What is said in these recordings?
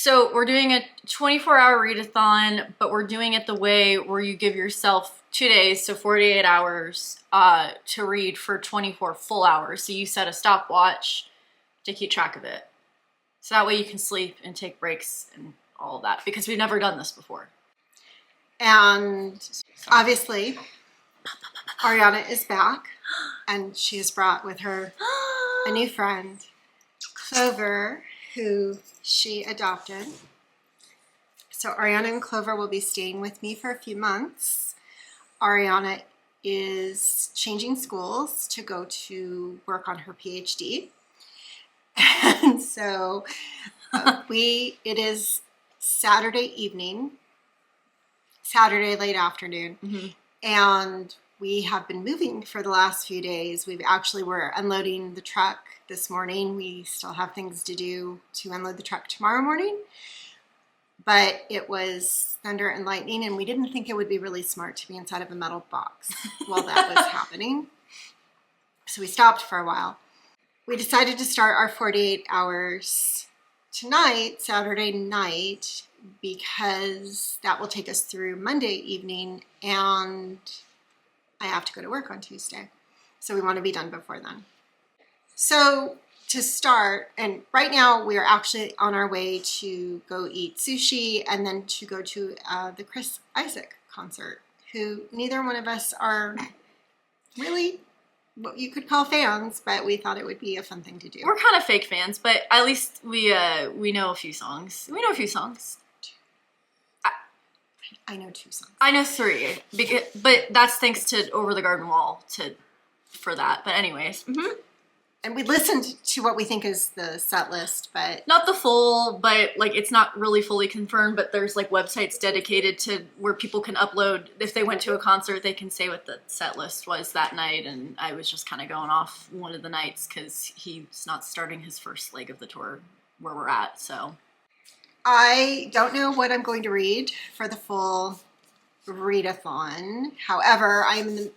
So we're doing a 24-hour readathon, but we're doing it the way where you give yourself 2 days, so 48 hours, to read for 24 full hours. So you set a stopwatch to keep track of it. So that way you can sleep and take breaks and all of that, because we've never done this before. And obviously, Ariana is back, and she has brought with her a new friend, Clover, who she adopted. So Ariana and Clover will be staying with me for a few months. Ariana is changing schools to go to work on her PhD. And so it is Saturday evening, Saturday late afternoon, and we have been moving for the last few days. We're unloading the truck this morning. We still have things to do to unload the truck tomorrow morning, but it was thunder and lightning, and we didn't think it would be really smart to be inside of a metal box while that was happening. So we stopped for a while. We decided to start our 48 hours tonight, Saturday night, because that will take us through Monday evening, and I have to go to work on Tuesday. So we want to be done before then. So to start, and right now we are actually on our way to go eat sushi and then to go to the Chris Isaak concert, who neither one of us are really what you could call fans, but we thought it would be a fun thing to do. We're kind of fake fans, but at least we know a few songs. We know a few songs. I know 2 songs. I know 3, but that's thanks to Over the Garden Wall for that. But anyways, And we listened to what we think is the set list, but not the full, but like it's not really fully confirmed. But there's like websites dedicated to where people can upload. If they went to a concert, they can say what the set list was that night. And I was just kind of going off one of the nights because he's not starting his first leg of the tour where we're at. So I don't know what I'm going to read for the full readathon. However, I am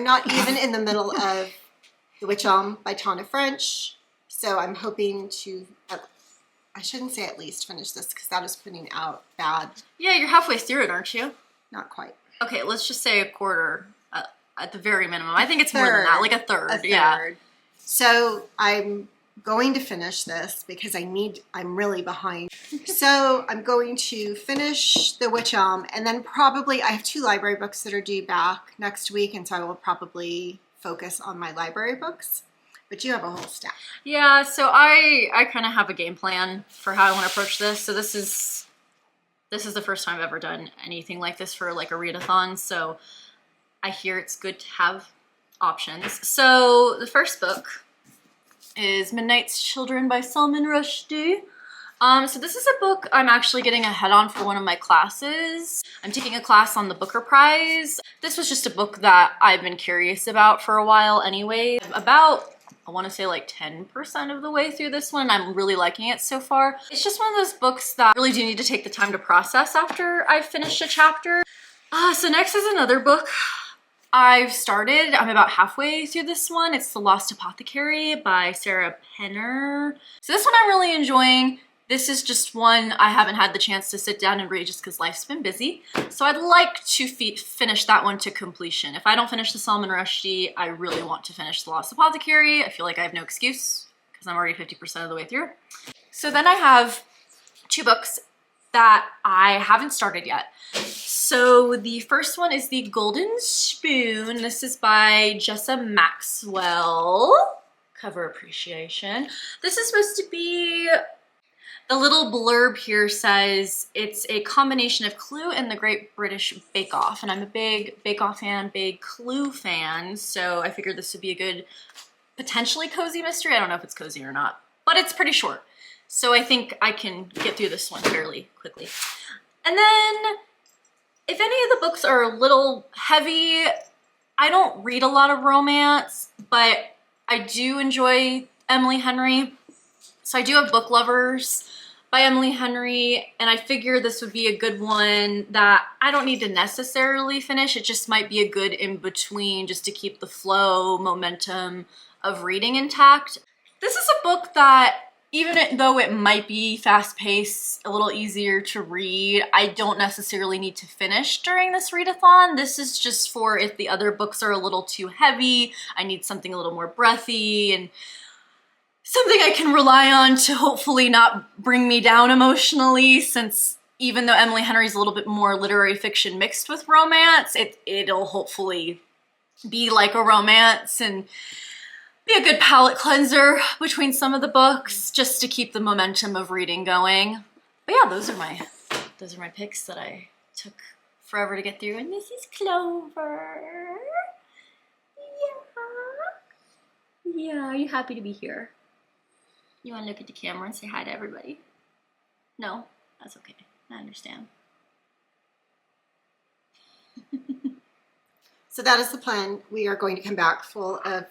not even in the middle of The Witch Elm by Tana French, so I'm hoping to, I shouldn't say at least finish this because that is putting out bad. Yeah, you're halfway through it, aren't you? Not quite. Okay, let's just say a quarter at the very minimum. I think it's more than that, like a third. Yeah. So I'm going to finish this because I'm really behind. So I'm going to finish The Witch Elm, and then probably I have 2 library books that are due back next week, and so I will probably focus on my library books. But you have a whole stack. Yeah, so I kind of have a game plan for how I want to approach this. So this is the first time I've ever done anything like this for like a readathon, so I hear it's good to have options. So the first book is Midnight's Children by Salman Rushdie. So this is a book I'm actually getting ahead on for one of my classes. I'm taking a class on the Booker Prize. This was just a book that I've been curious about for a while anyway. About, I want to say like 10% of the way through this one. I'm really liking it so far. It's just one of those books that I really do need to take the time to process after I've finished a chapter. So next is another book I'm about halfway through this one. It's The Lost Apothecary by Sarah Penner. So this one I'm really enjoying. This is just one I haven't had the chance to sit down and read just because life's been busy. So I'd like to finish that one to completion. If I don't finish the Salman Rushdie, I really want to finish The Lost Apothecary. I feel like I have no excuse because I'm already 50% of the way through. So then I have 2 books that I haven't started yet. So the first one is The Golden Spoon. This is by Jessa Maxwell. Cover appreciation. This is supposed to be, the little blurb here says it's a combination of Clue and The Great British Bake Off. And I'm a big Bake Off fan, big Clue fan. So I figured this would be a good, potentially cozy mystery. I don't know if it's cozy or not, but it's pretty short. So I think I can get through this one fairly quickly. And then, if any of the books are a little heavy, I don't read a lot of romance, but I do enjoy Emily Henry. So I do have Book Lovers by Emily Henry, and I figure this would be a good one that I don't need to necessarily finish. It just might be a good in-between just to keep the flow, momentum of reading intact. This is a book that though it might be fast-paced, a little easier to read, I don't necessarily need to finish during this readathon. This is just for if the other books are a little too heavy, I need something a little more breathy, and something I can rely on to hopefully not bring me down emotionally, since even though Emily Henry's a little bit more literary fiction mixed with romance, it'll hopefully be like a romance and be a good palate cleanser between some of the books, just to keep the momentum of reading going. But yeah, those are my picks that I took forever to get through. And this is Clover. Yeah. Yeah, are you happy to be here? You want to look at the camera and say hi to everybody? No? That's okay. I understand. So that is the plan. We are going to come back full of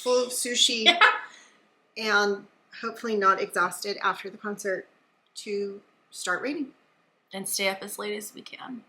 sushi and hopefully not exhausted after the concert to start reading. And stay up as late as we can.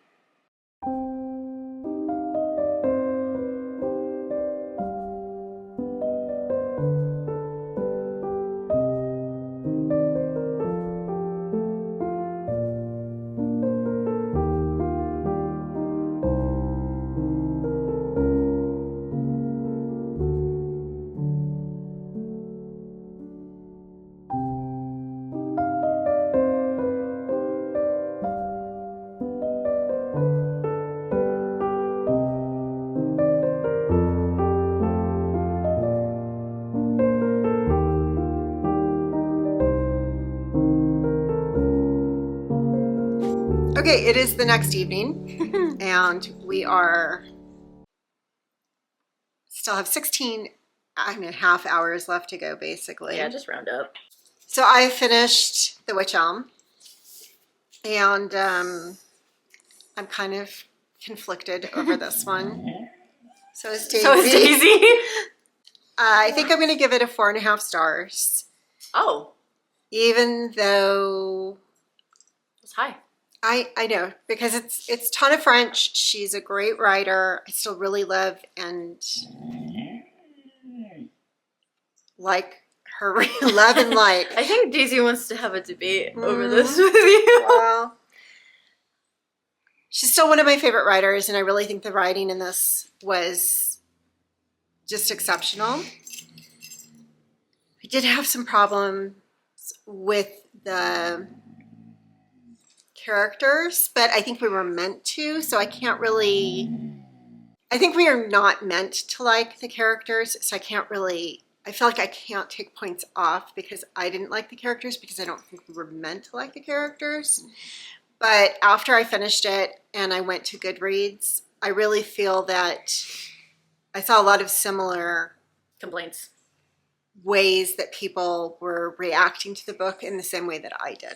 Okay, it is the next evening, and we are still have 16.5 hours left to go, basically. Yeah, just round up. So I finished The Witch Elm, and I'm kind of conflicted over this one. So is Daisy. I think I'm going to give it a 4.5 stars. Oh. Even though It's high. I know, because it's Tana French. She's a great writer. I still really love and like her love and like. I think Daisy wants to have a debate over this with you. Well, she's still one of my favorite writers, and I really think the writing in this was just exceptional. I did have some problems with the characters, but I think we were meant to, so I can't really, I think we are not meant to like the characters, so I can't really, I feel like I can't take points off because I didn't like the characters, because I don't think we were meant to like the characters. But after I finished it and I went to Goodreads, I really feel that I saw a lot of similar Complaints. ways that people were reacting to the book in the same way that I did.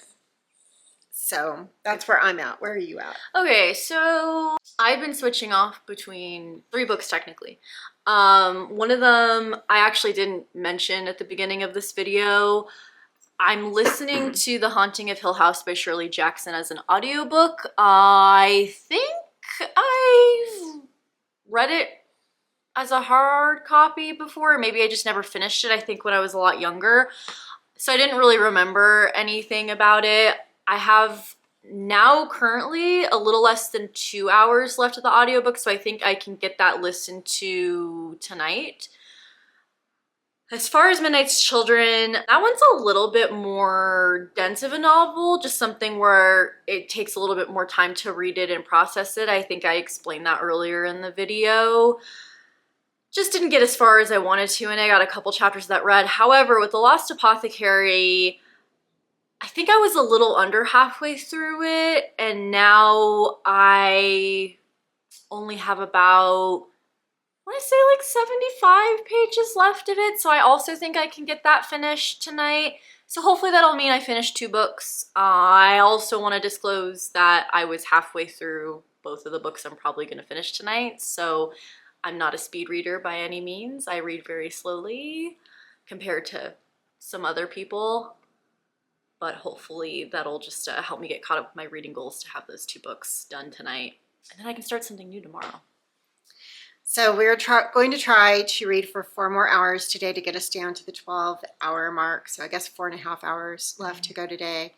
So that's where I'm at. Where are you at? Okay, so I've been switching off between 3 books technically. One of them I actually didn't mention at the beginning of this video. I'm listening to The Haunting of Hill House by Shirley Jackson as an audiobook. I think I've read it as a hard copy before. Maybe I just never finished it, I think, when I was a lot younger. So I didn't really remember anything about it. I have now currently a little less than 2 hours left of the audiobook, so I think I can get that listened to tonight. As far as Midnight's Children, that one's a little bit more dense of a novel, just something where it takes a little bit more time to read it and process it. I think I explained that earlier in the video. Just didn't get as far as I wanted to, and I got a couple chapters of that read. However, with The Lost Apothecary, I think I was a little under halfway through it, and now I only have about, I want to say like 75 pages left of it, so I also think I can get that finished tonight. So hopefully that'll mean I finished 2 books. I also want to disclose that I was halfway through both of the books I'm probably going to finish tonight, so I'm not a speed reader by any means. I read very slowly compared to some other people. But hopefully that'll just help me get caught up with my reading goals to have those 2 books done tonight. And then I can start something new tomorrow. So we're going to try to read for 4 more hours today to get us down to the 12-hour mark. So I guess 4.5 hours left to go today.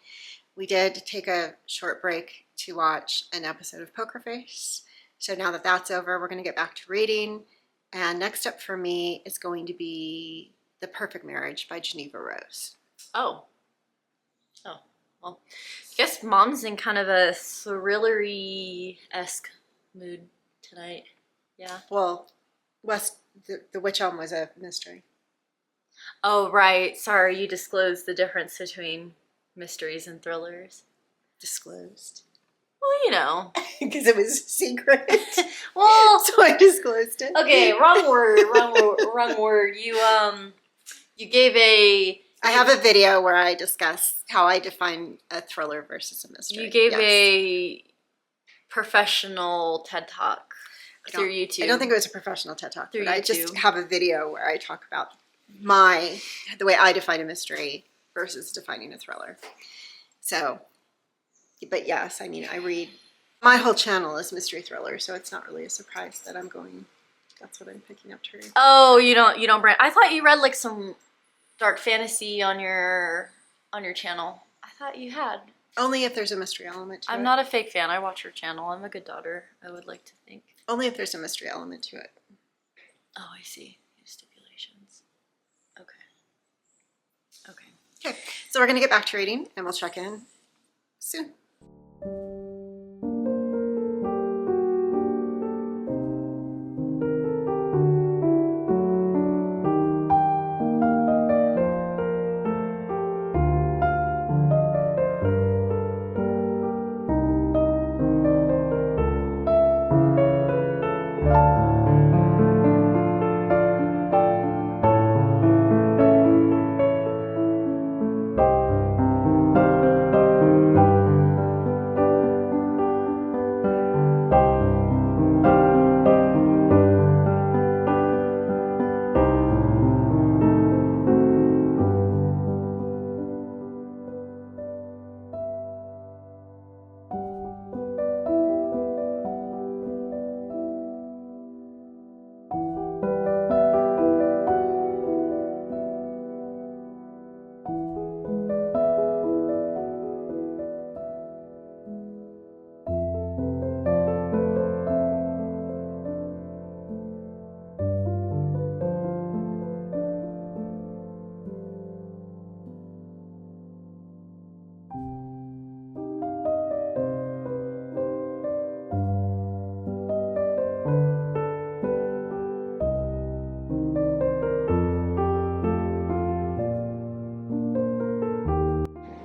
We did take a short break to watch an episode of Poker Face. So now that that's over, we're going to get back to reading. And next up for me is going to be The Perfect Marriage by Geneva Rose. Oh. Well, I guess Mom's in kind of a thrillery-esque mood tonight. Yeah. Well, the Witch Elm was a mystery. Oh, right. Sorry, you disclosed the difference between mysteries and thrillers. Disclosed. Well, you know. Because it was secret. Well, so I disclosed it. Okay, wrong word. You gave a... I have a video where I discuss how I define a thriller versus a mystery. You gave a professional TED Talk through YouTube. I don't think it was a professional TED Talk, but I just YouTube. have a video where I talk about the way I define a mystery versus defining a thriller. So, but yes, I mean, I read, my whole channel is mystery thriller, so it's not really a surprise that that's what I'm picking up to read. Oh, you don't brand. I thought you read like some dark fantasy on your channel. I thought you had. Only if there's a mystery element to it. I'm not a fake fan. I watch your channel. I'm a good daughter, I would like to think. Only if there's a mystery element to it. Oh, I see. You have stipulations. Okay. Okay, so we're going to get back to reading, and we'll check in soon.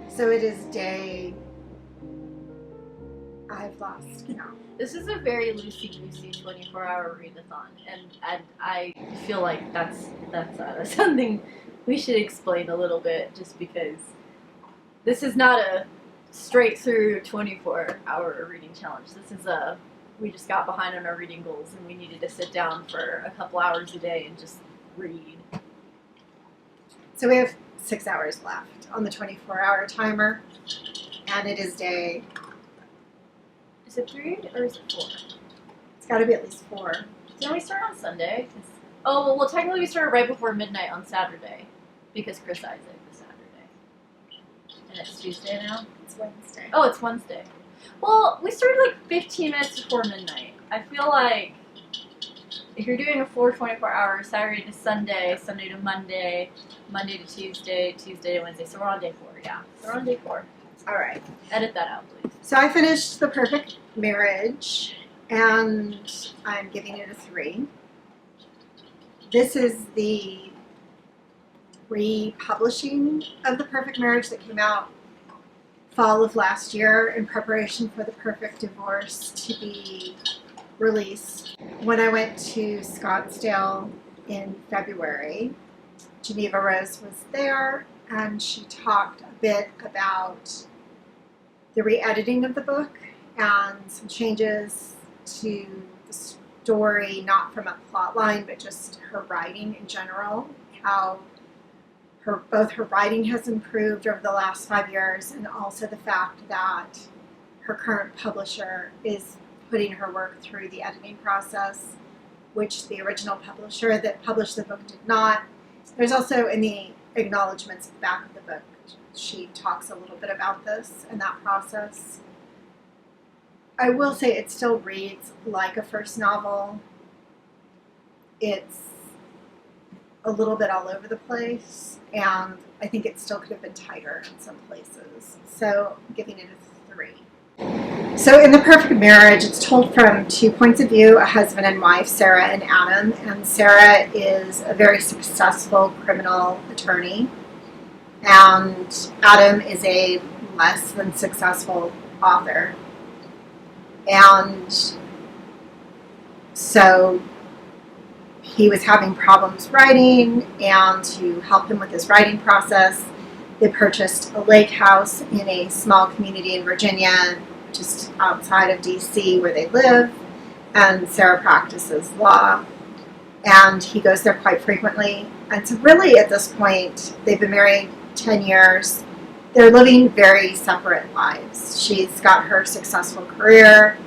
So it is I've lost count. This is a very loosey-goosey 24-hour readathon, and I feel like that's something we should explain a little bit, just because this is not a straight-through 24-hour reading challenge. This is we just got behind on our reading goals, and we needed to sit down for a couple hours a day and just read. So we have 6 hours left on the 24-hour timer, and it is day... Is it 3 or is it 4? It's got to be at least 4. Didn't we start on Sunday? Oh, well, technically we started right before midnight on Saturday, because Chris Isaac was Saturday. And it's Tuesday now? It's Wednesday. Oh, it's Wednesday. Well, we started like 15 minutes before midnight. I feel like if you're doing a full 24-hour Saturday to Sunday, Sunday to Monday, Monday to Tuesday, Tuesday to Wednesday, so we're on day 4, yeah. So we're on day 4. All right. Edit that out, please. So I finished The Perfect Marriage, and I'm giving it a 3. This is the republishing of The Perfect Marriage that came out fall of last year in preparation for The Perfect Divorce to be released. When I went to Scottsdale in February, Geneva Rose was there, and she talked a bit about the re-editing of the book and some changes to the story, not from a plot line, but just her writing in general, how both her writing has improved over the last 5 years, and also the fact that her current publisher is putting her work through the editing process which the original publisher that published the book did not. There's also in the acknowledgments at the back of the book, she talks a little bit about this and that process. I will say it still reads like a first novel. It's a little bit all over the place, and I think it still could have been tighter in some places. So I'm giving it a 3. So in The Perfect Marriage, it's told from 2 points of view, a husband and wife, Sarah and Adam. And Sarah is a very successful criminal attorney, and Adam is a less than successful author. And so he was having problems writing, and to help him with his writing process, they purchased a lake house in a small community in Virginia, just outside of DC where they live, and Sarah practices law, and he goes there quite frequently. And so really at this point, they've been married 10 years. They're living very separate lives. She's got her successful career,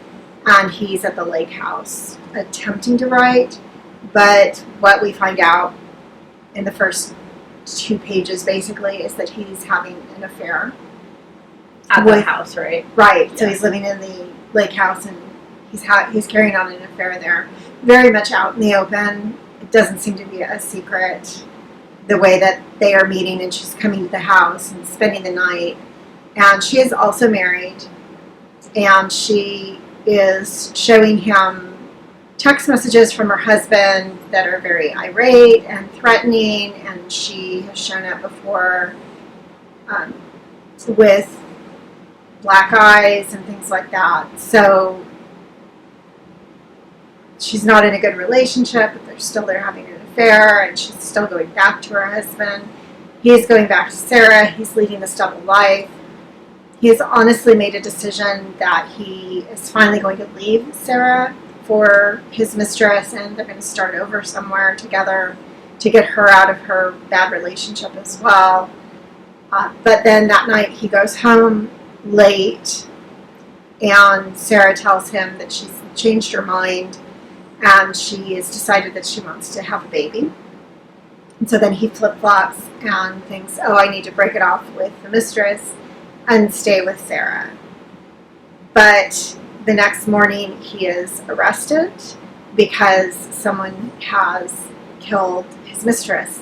and he's at the lake house attempting to write. But what we find out in the first 2 pages basically is that he's having an affair. At the house, right? Right. Yeah. So he's living in the lake house, and he's carrying on an affair there. Very much out in the open. It doesn't seem to be a secret. The way that they are meeting, and she's coming to the house and spending the night. And she is also married, and she is showing him text messages from her husband that are very irate and threatening, and she has shown up before with black eyes and things like that. So she's not in a good relationship, but they're still there having an affair, and she's still going back to her husband. He's going back to Sarah. He's leading this double life. He has honestly made a decision that he is finally going to leave Sarah for his mistress, and they're going to start over somewhere together to get her out of her bad relationship as well. But then that night he goes home late, and Sarah tells him that she's changed her mind, and she has decided that she wants to have a baby. And so then he flip-flops and thinks, oh, I need to break it off with the mistress and stay with Sarah. But the next morning he is arrested because someone has killed his mistress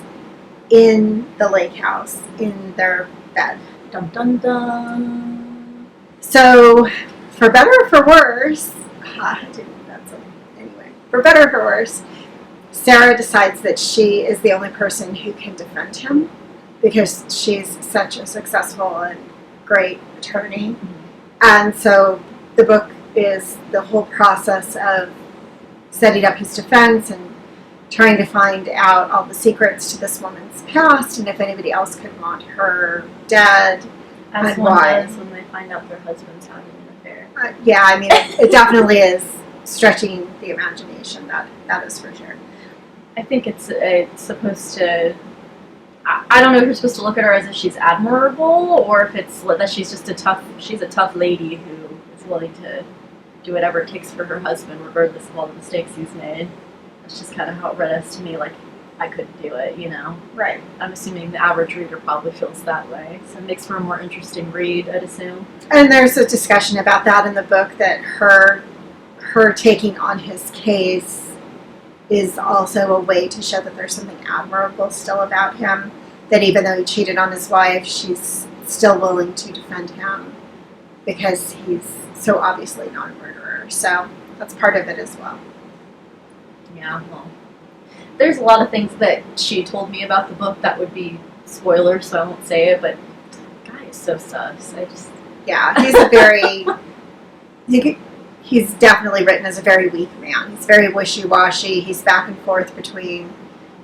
in the lake house, in their bed. Dun dun dun. So, for better or for worse, anyway, for better or for worse, Sarah decides that she is the only person who can defend him because she's such a successful and great attorney. And so the book is the whole process of setting up his defense and trying to find out all the secrets to this woman's past, and if anybody else could want her dead, As and one why. does when they find out their husband's having an affair. Yeah, I mean, it definitely is stretching the imagination, that is for sure. I think it's supposed to. I don't know if you're supposed to look at her as if she's admirable, or if it's that she's just she's a tough lady who is willing to do whatever it takes for her husband, regardless of all the mistakes he's made. That's just kind of how it read as to me, like, I couldn't do it, you know? Right. I'm assuming the average reader probably feels that way, so it makes for a more interesting read, I'd assume. And there's a discussion about that in the book, that her taking on his case is also a way to show that there's something admirable still about him, that even though he cheated on his wife, she's still willing to defend him because he's so obviously not a murderer. So that's part of it as well. Yeah, well, there's a lot of things that she told me about the book that would be spoilers, so I won't say it, but the guy is so sus. Yeah, he's a very... He's definitely written as a very weak man. He's very wishy-washy. He's back and forth between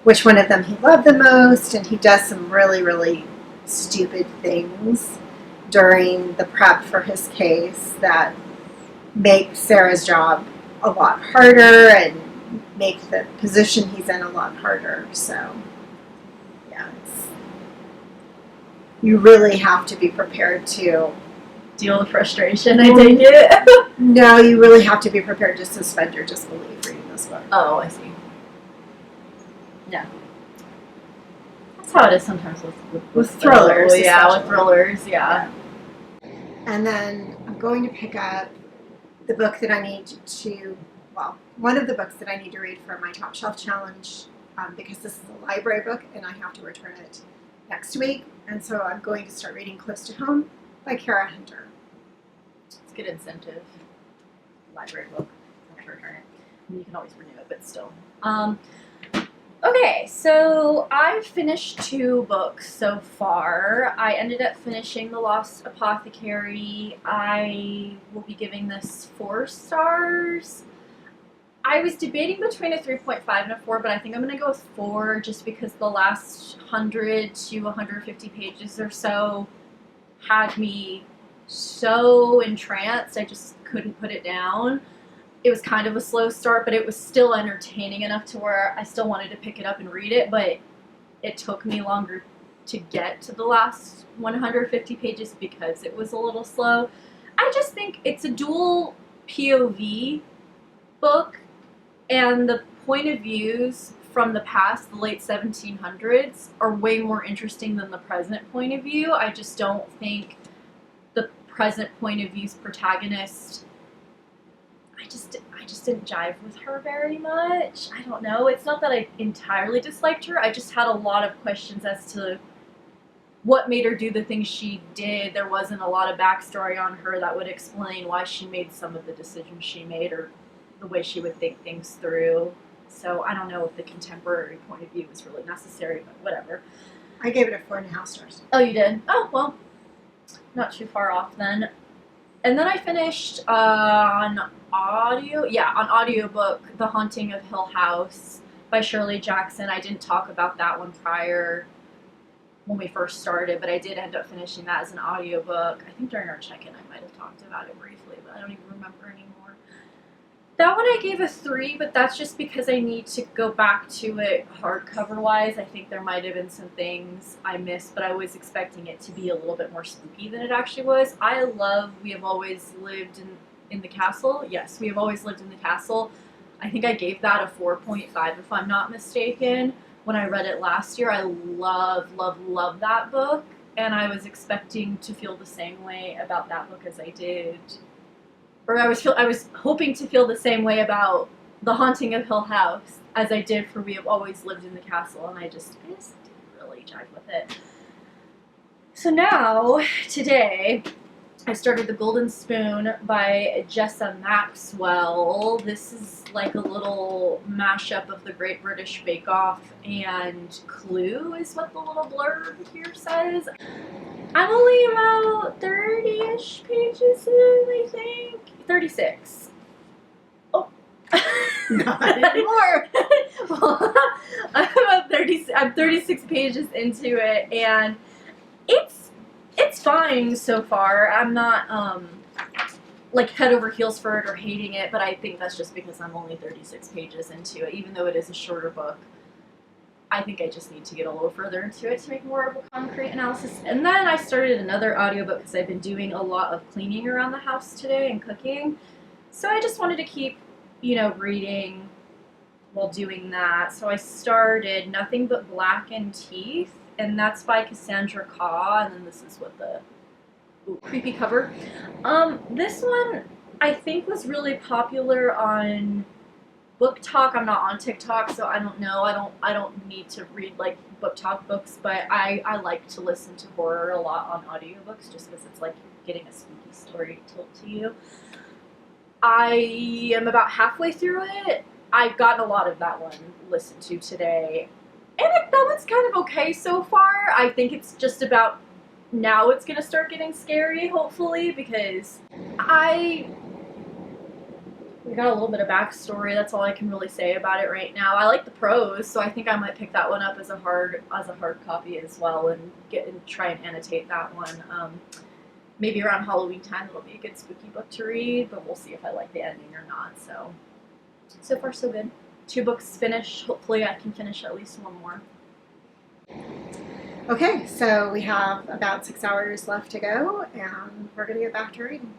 which one of them he loved the most, and he does some really, really stupid things during the prep for his case that make Sarah's job a lot harder and make the position he's in a lot harder. So, yeah, you really have to be prepared to Deal with frustration, I take it. No, you really have to be prepared to suspend your disbelief reading this book. Oh, I see. No. That's how it is sometimes with thrillers, Yeah, with especially. thrillers, yeah. And then I'm going to pick up the book that I need to, well, one of the books that I need to read for my Top Shelf Challenge, because this is a library book and I have to return it next week. And so I'm going to start reading Close to Home by Kara Hunter. It's a good incentive. Library book. Have to return it. I mean, you can always renew it, but still. Okay, so I've finished 2 books so far. I ended up finishing The Lost Apothecary. I will be giving this 4 stars. I was debating between a 3.5 and a 4, but I think I'm going to go with 4 just because the last 100 to 150 pages or so had me so entranced I just couldn't put it down. It was kind of a slow start, but it was still entertaining enough to where I still wanted to pick it up and read it, but it took me longer to get to the last 150 pages because it was a little slow. I just think it's a dual POV book, and the point of views from the past, the late 1700s, are way more interesting than the present point of view. I just don't think the present point of view's protagonist, I just didn't jive with her very much. I don't know. It's not that I entirely disliked her. I just had a lot of questions as to what made her do the things she did. There wasn't a lot of backstory on her that would explain why she made some of the decisions she made or the way she would think things through. So I don't know if the contemporary point of view was really necessary, but whatever. I gave it a 4.5 stars. Oh, you did? Oh, well, not too far off then. And then I finished on audiobook, The Haunting of Hill House by Shirley Jackson. I didn't talk about that one prior when we first started, but I did end up finishing that as an audiobook. I think during our check-in I might have talked about it briefly, but I don't even remember anymore. That one I gave a 3, but that's just because I need to go back to it hardcover-wise. I think there might have been some things I missed, but I was expecting it to be a little bit more spooky than it actually was. I love We Have Always Lived in the Castle. Yes, We Have Always Lived in the Castle. I think I gave that a 4.5 if I'm not mistaken. When I read it last year, I love that book, and I was expecting to feel the same way about that book as I did. Or I was hoping to feel the same way about The Haunting of Hill House as I did for We Have Always Lived in the Castle, and I just didn't really jive with it. So now, today, I started The Golden Spoon by Jessa Maxwell. This is like a little mashup of The Great British Bake Off and Clue is what the little blurb here says. I'm only about 30-ish pages in, I think. 36. Oh. Not anymore. Well, I'm 36 pages into it, and it's fine so far. I'm not like head over heels for it or hating it, but I think that's just because I'm only 36 pages into it. Even though it is a shorter book, I think I just need to get a little further into it to make more of a concrete analysis. And then I started another audiobook because I've been doing a lot of cleaning around the house today and cooking. So I just wanted to keep, reading while doing that. So I started Nothing But Blackened Teeth, and that's by Cassandra Khaw, and then this is what the creepy cover. This one I think was really popular on Book Talk. I'm not on TikTok, so I don't know. I don't need to read like Book Talk books, but I like to listen to horror a lot on audiobooks just because it's like getting a spooky story told to you. I am about halfway through it. I've gotten a lot of that one listened to today, and that one's kind of okay so far. I think it's just about now it's gonna start getting scary, hopefully, because we got a little bit of backstory. That's all I can really say about it right now. I like the prose, so I think I might pick that one up as a hard copy as well, and try and annotate that one. Maybe around Halloween time, it'll be a good spooky book to read, but we'll see if I like the ending or not. So far so good. 2 books finished. Hopefully, I can finish at least one more. Okay, so we have about 6 hours left to go, and we're going to get back to reading.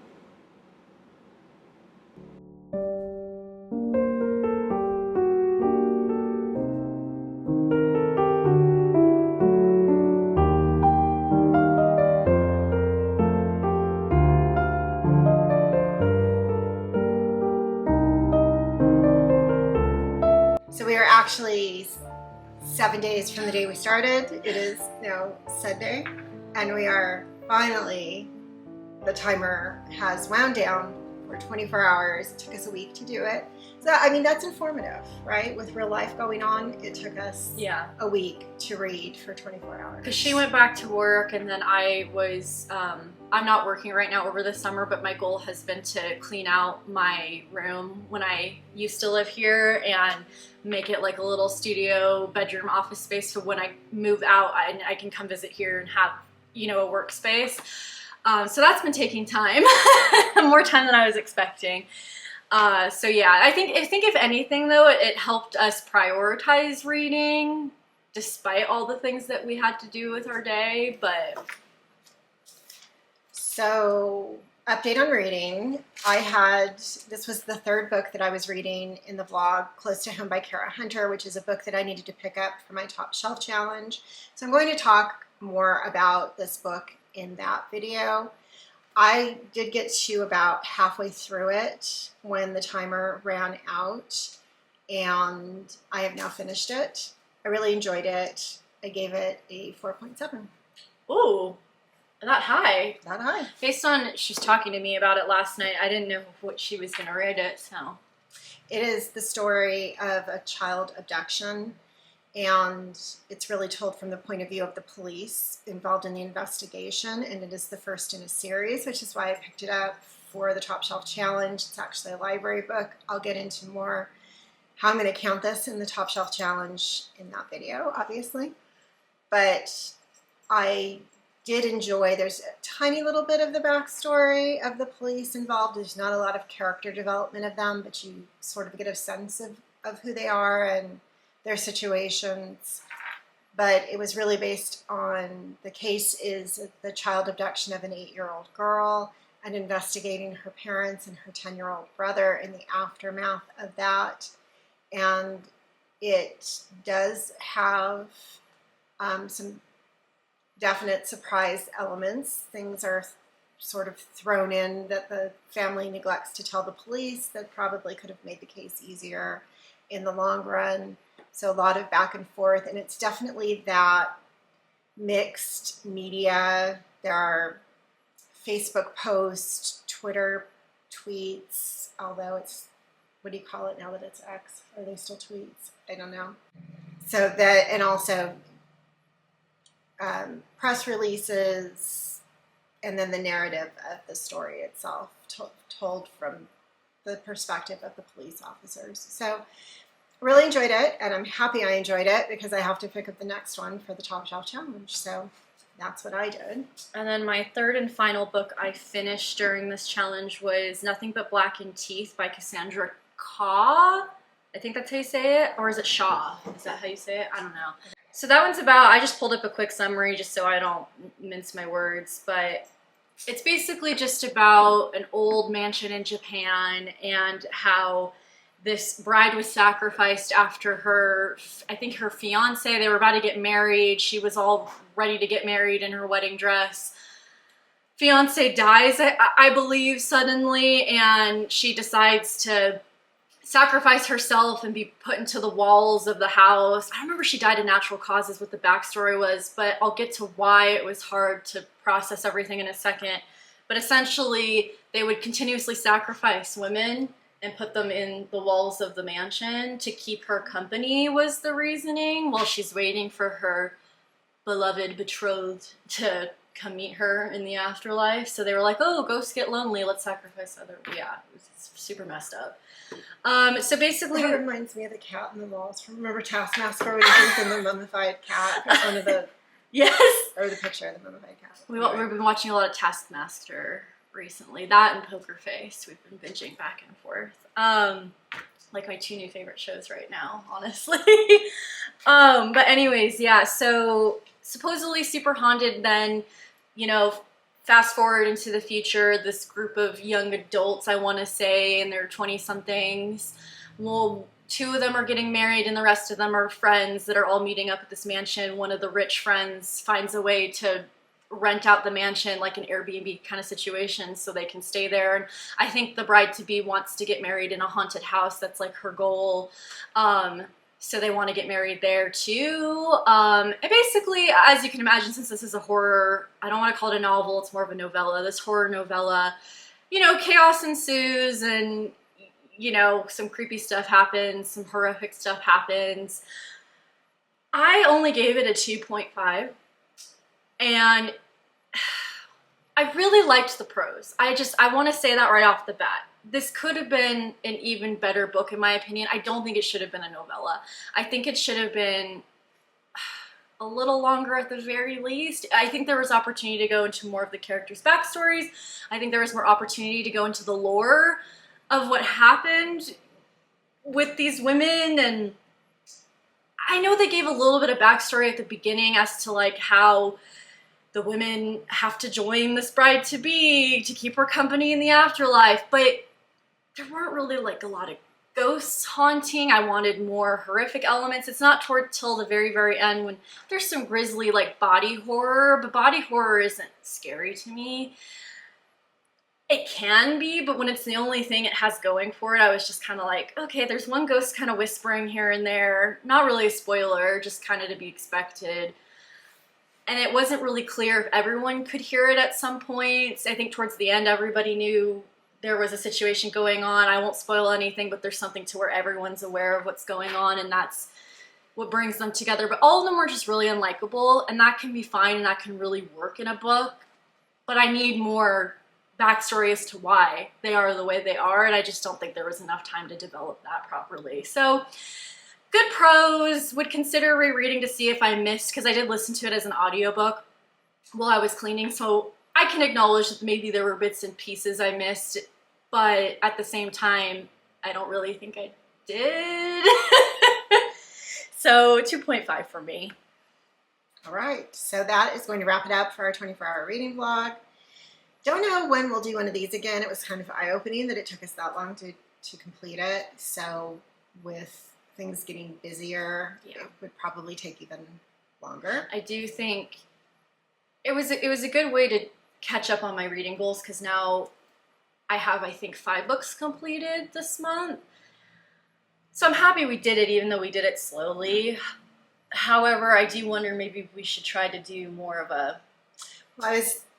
actually 7 days from the day we started. It is now Sunday, and we are finally, the timer has wound down for 24 hours. It took us a week to do it. So, I mean, that's informative, right? With real life going on, it took us a week to read for 24 hours. Because she went back to work, and then I was, I'm not working right now over the summer, but my goal has been to clean out my room when I used to live here and make it like a little studio, bedroom, office space. So when I move out, I can come visit here and have, you know, a workspace. So that's been taking time, more time than I was expecting. So yeah, I think if anything though, it helped us prioritize reading despite all the things that we had to do with our day, but. So, update on reading. This was the third book that I was reading in the vlog, Close to Home by Kara Hunter, which is a book that I needed to pick up for my Top Shelf Challenge. So I'm going to talk more about this book in that video. I did get to about halfway through it when the timer ran out, and I have now finished it. I really enjoyed it. I gave it a 4.7. Ooh, that high. Not high. Based on, she was talking to me about it last night. I didn't know what she was going to rate it, so. It is the story of a child abduction, and it's really told from the point of view of the police involved in the investigation, and it is the first in a series, which is why I picked it up for the Top Shelf Challenge. It's actually a library book. I'll get into more how I'm going to count this in the Top Shelf Challenge in that video, obviously. But I did enjoy, there's a tiny little bit of the backstory of the police involved. There's not a lot of character development of them, but you sort of get a sense of who they are and their situations. But it was really based on, the case is the child abduction of an 8-year-old girl and investigating her parents and her 10-year-old brother in the aftermath of that. And it does have some definite surprise elements. Things are sort of thrown in that the family neglects to tell the police that probably could have made the case easier in the long run. So a lot of back and forth, and it's definitely that mixed media. There are Facebook posts, Twitter tweets, although it's, what do you call it now that it's X? Are they still tweets? I don't know. So that, and also press releases, and then the narrative of the story itself told from the perspective of the police officers. So really enjoyed it, and I'm happy I enjoyed it because I have to pick up the next one for the Top Shelf Challenge. So that's what I did. And then my third and final book I finished during this challenge was Nothing But Blackened Teeth by Cassandra Khaw. I think that's how you say it, or is it Shaw? Is that how you say it? I don't know. So that one's about, I just pulled up a quick summary just so I don't mince my words, but it's basically just about an old mansion in Japan and how this bride was sacrificed after her, I think her fiance, they were about to get married. She was all ready to get married in her wedding dress. Fiance dies, I believe, suddenly, and she decides to sacrifice herself and be put into the walls of the house. I remember she died of natural causes, what the backstory was, but I'll get to why it was hard to process everything in a second. But essentially, they would continuously sacrifice women and put them in the walls of the mansion to keep her company, was the reasoning, while she's waiting for her beloved betrothed to come meet her in the afterlife. So they were like, oh, ghosts get lonely, let's sacrifice other, yeah, it's super messed up. So basically, that reminds me of the cat in the walls. Remember Taskmaster when he brings in the mummified cat? That's one of the yes, or the picture of the mummified cat. We've been watching a lot of Taskmaster recently. That and Poker Face. We've been binging back and forth. Like my two new favorite shows right now, honestly. But anyways, yeah. So supposedly super haunted. Then, you know, fast forward into the future, this group of young adults, I want to say, in their 20-somethings, well, 2 of them are getting married and the rest of them are friends that are all meeting up at this mansion. One of the rich friends finds a way to rent out the mansion like an Airbnb kind of situation so they can stay there. And I think the bride-to-be wants to get married in a haunted house. That's like her goal. So they want to get married there too. And basically, as you can imagine, since this is a horror, I don't want to call it a novel, it's more of a novella. This horror novella, you know, chaos ensues and, you know, some creepy stuff happens, some horrific stuff happens. I only gave it a 2.5. And I really liked the prose. I want to say that right off the bat. This could have been an even better book in my opinion. I don't think it should have been a novella. I think it should have been a little longer at the very least. I think there was opportunity to go into more of the characters' backstories. I think there was more opportunity to go into the lore of what happened with these women, and I know they gave a little bit of backstory at the beginning as to like how the women have to join this bride-to-be to keep her company in the afterlife, but there weren't really like a lot of ghosts haunting. I wanted more horrific elements. It's not till the very, very end when there's some grisly like body horror, but body horror isn't scary to me. It can be, but when it's the only thing it has going for it, I was just kind of like, okay, there's one ghost kind of whispering here and there. Not really a spoiler, just kind of to be expected. And it wasn't really clear if everyone could hear it at some points. I think towards the end, everybody knew there was a situation going on. I won't spoil anything, but there's something to where everyone's aware of what's going on, and that's what brings them together. But all of them were just really unlikable, and that can be fine, and that can really work in a book. But I need more backstory as to why they are the way they are, and I just don't think there was enough time to develop that properly. So, good prose, would consider rereading to see if I missed, because I did listen to it as an audiobook while I was cleaning, so I can acknowledge that maybe there were bits and pieces I missed, but at the same time, I don't really think I did. So 2.5 for me. All right, so that is going to wrap it up for our 24-hour reading vlog. Don't know when we'll do one of these again. It was kind of eye-opening that it took us that long to complete it. So with things getting busier, it would probably take even longer. I do think it was a good way to catch up on my reading goals, because now I have, I think, 5 books completed this month. So I'm happy we did it, even though we did it slowly. However, I do wonder maybe we should try to do more of a...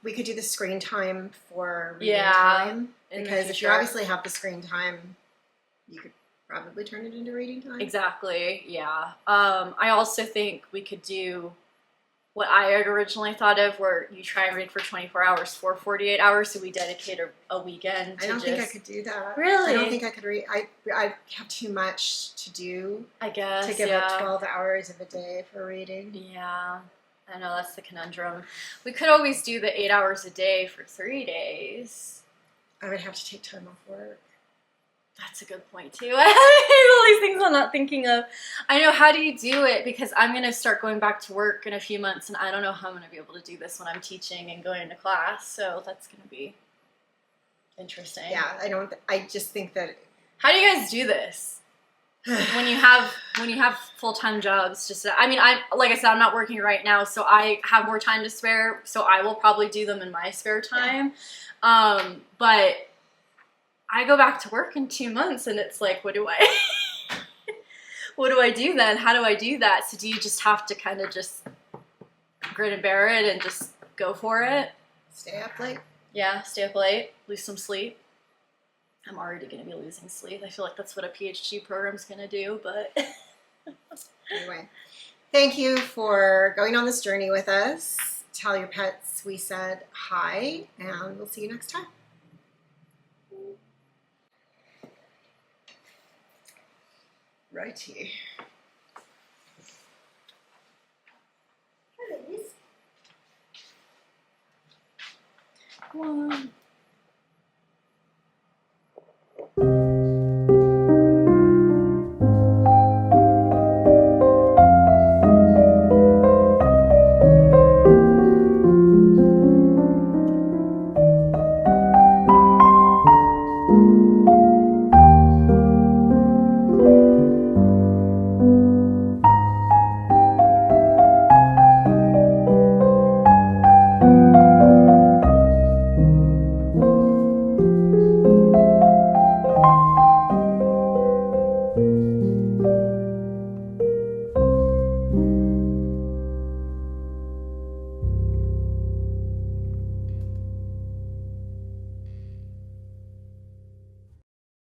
We could do the screen time for reading time. Because if you obviously have the screen time, you could probably turn it into reading time. Exactly, yeah. I also think we could do what I had originally thought of, where you try and read for 24 hours for 48 hours, so we dedicate a weekend to I don't think I could do that. Really? I don't think I could read. I have too much to do, I guess, to give up 12 hours of a day for reading. Yeah, I know, that's the conundrum. We could always do the 8 hours a day for 3 days. I would have to take time off work. That's a good point too. All these things I'm not thinking of. I know, how do you do it? Because I'm going to start going back to work in a few months, and I don't know how I'm going to be able to do this when I'm teaching and going to class. So that's going to be interesting. Yeah, I just think that... How do you guys do this? when you have full-time jobs? Just, I mean, like I said, I'm not working right now, so I have more time to spare, so I will probably do them in my spare time. Yeah. But I go back to work in 2 months, and it's like, what do I do then? How do I do that? So do you just have to kind of just grin and bear it and just go for it? Stay up late. Yeah, stay up late, lose some sleep. I'm already going to be losing sleep. I feel like that's what a PhD program's going to do, but... Anyway, thank you for going on this journey with us. Tell your pets we said hi, and we'll see you next time. Righty. Come on.